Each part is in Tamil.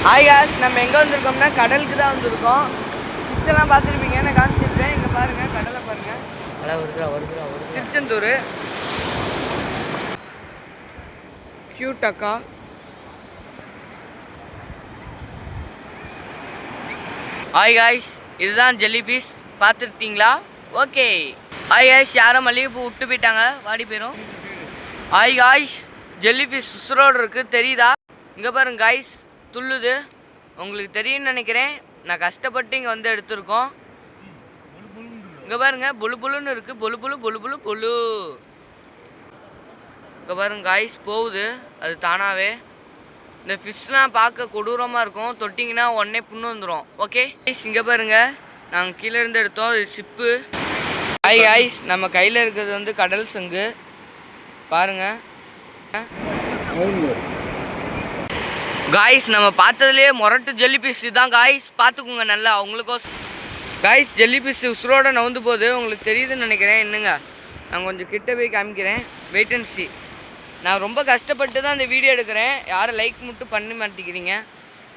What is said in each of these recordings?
ஹாய் காய்ஸ், நம்ம எங்கே வந்திருக்கோம்னா கடலுக்கு தான் வந்திருக்கோம். ஃபிஷ்ஷெல்லாம் பார்த்துருப்பீங்க, நான் காமிச்சிருப்பேன். இங்கே பாருங்கள், கடலை பாருங்கள். வருகிறா திருச்செந்தூர் கியூட் அக்கா. ஹாய் காய்ஸ், இதுதான் ஜெல்லி ஃபிஷ். பார்த்துருக்கீங்களா? ஓகே. ஹாய் காய்ஸ், யாரும் மல்லிகைப்பூ விட்டு போயிட்டாங்க, வாடி போயிடும். ஹாய் காய்ஸ், ஜெல்லி ஃபிஷ் உசுரோடு இருக்குது, தெரியுதா? இங்கே பாருங்க காய்ஸ், துள்ளுது. உங்களுக்கு தெரியும்னு நினைக்கிறேன். நான் கஷ்டப்பட்டு இங்கே வந்து எடுத்திருக்கோம். இங்கே பாருங்க, புழு புழுன்னு இருக்குது. புழு புழு புழு புழு புழு. இங்கே பாருங்க காய்ஸ், போகுது அது தானாகவே. இந்த ஃபிஷ்லாம் பார்க்க கொடூரமாக இருக்கும். தொட்டிங்கன்னா உடனே புண்ணு வந்துடும். ஓகே காய்ஸ், இங்கே பாருங்க, நாங்கள் கீழே இருந்து எடுத்தோம். இது சிப்பு. ஹாய் காய்ஸ், நம்ம கையில் இருக்கிறது வந்து கடல் சங்கு பாருங்க. காய்ஸ், நம்ம பார்த்ததுலேயே மொரட்டு ஜெல்லி ஃபிஷ் தான் காய்ஸ். பார்த்துக்குங்க நல்லா. அவங்களுக்கோசம் காய்ஸ், ஜெல்லி ஃபிஷ் உசுரோட நவுந்து போகுது. உங்களுக்கு தெரியுதுன்னு நினைக்கிறேன். என்னங்க, நான் கொஞ்சம் கிட்ட போய் காமிக்கிறேன். Wait and see. நான் ரொம்ப கஷ்டப்பட்டு தான் இந்த வீடியோ எடுக்கிறேன். யாரும் லைக் மட்டும் பண்ணி மாட்டேங்கிறீங்க.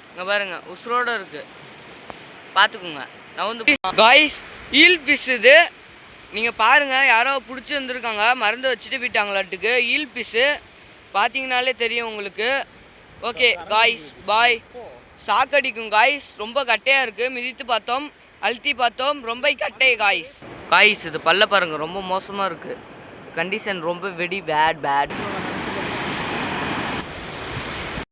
இங்கே பாருங்க, உசுரோட இருக்குது. பார்த்துக்குங்க, நவுந்து. காய்ஸ், ஈல் ஃபிஷ் இது. நீங்கள் பாருங்கள், யாரோ பிடிச்சி வந்துருக்காங்க, மருந்து வச்சுட்டு போயிட்டாங்களாட்டுக்கு. ஈல் ஃபிஷ்ஷு பார்த்தீங்கனாலே தெரியும் உங்களுக்கு. ஓகே காய்ஸ், பாய். சாக்கடிக்கும் காய்ஸ், ரொம்ப கட்டையாக இருக்குது. மிதித்து பார்த்தோம், அழுத்தி பார்த்தோம், ரொம்ப கட்டை காய்ஸ். காய்ஸ், இது பல்ல பாருங்கள், ரொம்ப மோசமாக இருக்குது. கண்டிஷன் ரொம்ப வெரி பேட்.